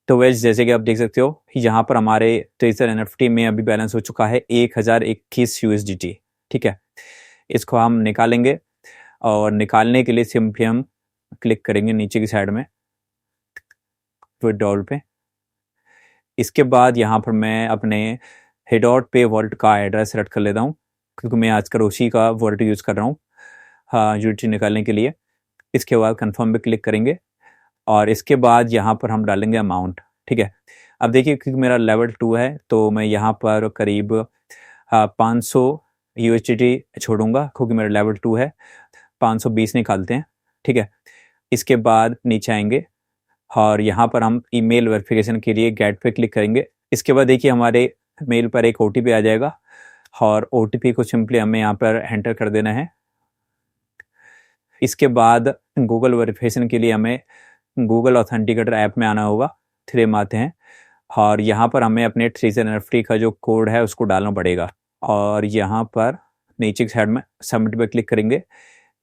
तो वैसे जैसे कि आप देख सकते हो यहाँ पर हमारे ट्रेजर एनएफटी में अभी बैलेंस हो चुका है 1021 यूएसडीटी। ठीक है, इसको हम निकालेंगे और निकालने के लिए सिंपली हम क्लिक करेंगे नीचे की साइड में विड्रॉल पे। इसके बाद यहाँ पर मैं अपने हेडॉट पे वॉलेट का एड्रेस सेलेक्ट कर लेता हूँ, क्योंकि मैं आजकल उसी का वॉलेट यूज़ कर रहा हूँ हाँ यूटिलिटी निकालने के लिए। इसके बाद कंफर्म पे क्लिक करेंगे और इसके बाद यहाँ पर हम डालेंगे अमाउंट। ठीक है, अब देखिए क्योंकि मेरा लेवल 2 है तो मैं यहाँ पर करीब 500 यूएसडीटी छोड़ूंगा, क्योंकि मेरा लेवल 2 है। 520 निकालते हैं। ठीक है, इसके बाद नीचे आएंगे और यहाँ पर हम ईमेल वेरिफिकेशन के लिए गेट पे क्लिक करेंगे। इसके बाद देखिए हमारे मेल पर एक ओटीपी आ जाएगा और ओटीपी को सिंपली हमें यहाँ पर एंटर कर देना है। इसके बाद गूगल वेरिफिकेशन के लिए हमें गूगल ऑथेंटिकेटर ऐप में आना होगा। थ्री में आते हैं और यहाँ पर हमें अपने ट्रेजर एनएफटी का जो कोड है उसको डालना पड़ेगा और यहाँ पर नीचे की साइड में सबमिट पे क्लिक करेंगे।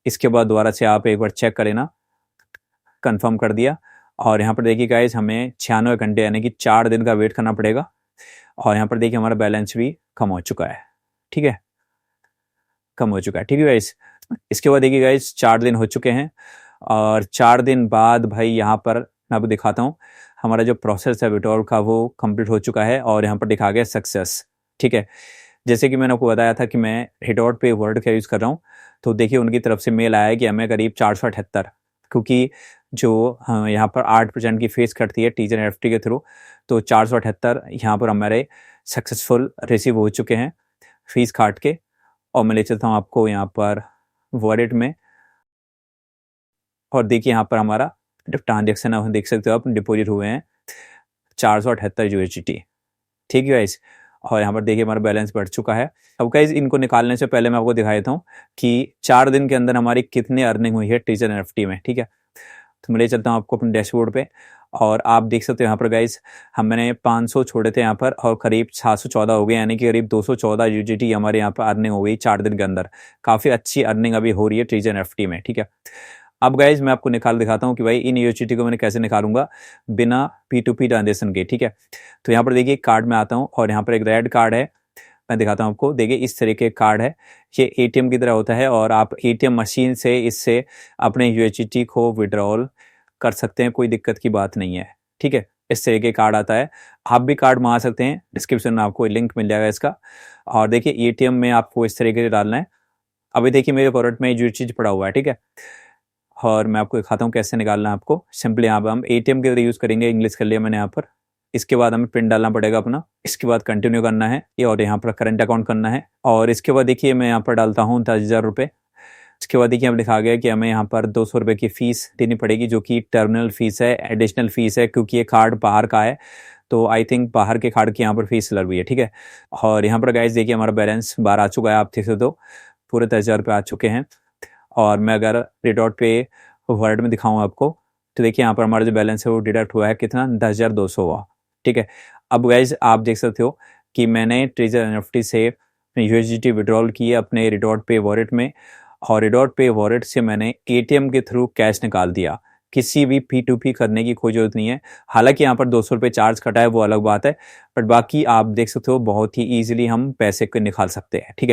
इसके बाद दोबारा से आप एक बार चेक कर लेना, कंफर्म कर दिया। और यहाँ पर देखिए गाइस हमें 96 घंटे यानी कि 4 दिन का वेट करना पड़ेगा और यहाँ पर देखिए हमारा बैलेंस भी कम हो चुका है। ठीक है, कम हो चुका है। ठीक है गाइस, इसके बाद देखिए गाइस 4 दिन हो चुके हैं और 4 दिन बाद भाई यहाँ पर मैं आपको दिखाता हूँ हमारा जो प्रोसेस है विड्रॉल का वो कंप्लीट हो चुका है और यहाँ पर दिखा गया सक्सेस। ठीक है, जैसे कि मैंने आपको बताया था कि मैं हेडॉट पे वर्ड का यूज़ कर रहा हूँ, तो देखिए उनकी तरफ से मेल आया है कि हमें करीब 478, क्योंकि जो यहाँ पर 8% की फीस कटती है ट्रेजर एनएफटी के थ्रू, तो 478 यहाँ पर हमारे सक्सेसफुल रिसीव हो चुके हैं फीस काट के। और मैं ले चलता हूँ आपको यहाँ पर वॉलेट में और देखिए यहाँ पर हमारा जो ट्रांजेक्शन है देख सकते हो आप, डिपॉजिट हुए हैं 478 यूएसडीटी। ठीक है गाइस, और यहाँ पर देखिए हमारा बैलेंस बढ़ चुका है। अब गाइस इनको निकालने से पहले मैं आपको दिखा देता हूँ कि 4 दिन के अंदर हमारी कितनी अर्निंग हुई है ट्रेजर एनएफटी में। ठीक है, तो मैं ले चलता हूँ आपको अपने डैशबोर्ड पे और आप देख सकते हो यहाँ पर गाइस हमने 500 छोड़े थे यहाँ पर और करीब 714 हो गए, यानी कि करीब 214 यूजीटी हमारे यहाँ पर अर्निंग हो गई 4 दिन के अंदर। काफ़ी अच्छी अर्निंग अभी हो रही है ट्रेजर एनएफटी में। ठीक है, अब गाइज मैं आपको निकाल दिखाता हूँ कि भाई इन यूएसडीटी को मैंने कैसे निकालूंगा बिना P2P ट्रांजेक्शन के। ठीक है, तो यहाँ पर देखिए कार्ड में आता हूँ और यहाँ पर एक रेड कार्ड है, मैं दिखाता हूँ आपको। देखिए इस तरीके का कार्ड है, ये एटीएम की तरह होता है और आप एटीएम मशीन से इससे अपने यूएसडीटी को विड्रॉल कर सकते हैं, कोई दिक्कत की बात नहीं है। ठीक है, इस तरीके कार्ड आता है, आप भी कार्ड मंगा सकते हैं, डिस्क्रिप्शन में आपको लिंक मिल जाएगा इसका। और देखिए एटीएम में आपको इस तरीके से डालना है। अभी देखिए मेरे वॉलेट में यूएसडीटी पड़ा हुआ है। ठीक है, और मैं आपको दिखाता हूँ कैसे निकालना है आपको। सिंपली यहाँ पर हम एटीएम के यूज़ करेंगे, इंग्लिश कर लिया मैंने यहाँ पर। इसके बाद हमें पिन डालना पड़ेगा अपना, इसके बाद कंटिन्यू करना है ये और यहाँ पर करंट अकाउंट करना है। और इसके बाद देखिए मैं यहाँ पर डालता हूँ 10,000 रुपये। इसके बाद देखिए हमें लिखा गया कि हमें यहाँ पर 200 रुपये की फ़ीस देनी पड़ेगी, जो कि टर्मिनल फ़ीस है, एडिशनल फ़ीस है, क्योंकि ये कार्ड बाहर का है तो आई थिंक बाहर के कार्ड की यहाँ पर फीस लग हुई है। ठीक है, और यहाँ पर गाइस देखिए हमारा बैलेंस बाहर आ चुका है, आप देख सकते हो पूरे 10,000 रुपये आ चुके हैं। और मैं अगर रिडॉट पे वर्ड में दिखाऊँ आपको तो देखिए यहाँ पर हमारा जो बैलेंस है वो डिडक्ट हुआ है कितना, 10,200 हुआ। ठीक है, अब गाइज आप देख सकते हो कि मैंने ट्रेजर एनएफटी से यूएसडीटी विड्रॉल की है अपने रिडॉट पे वॉलेट में और रिडॉट पे वॉलेट से मैंने एटीएम के थ्रू कैश निकाल दिया। किसी भी P2P करने की कोई जरूरत नहीं है। हालांकि यहाँ पर 200 रुपये चार्ज कटा है वो अलग बात है, बट बाकी आप देख सकते हो बहुत ही ईजिली हम पैसे को निकाल सकते हैं। ठीक है,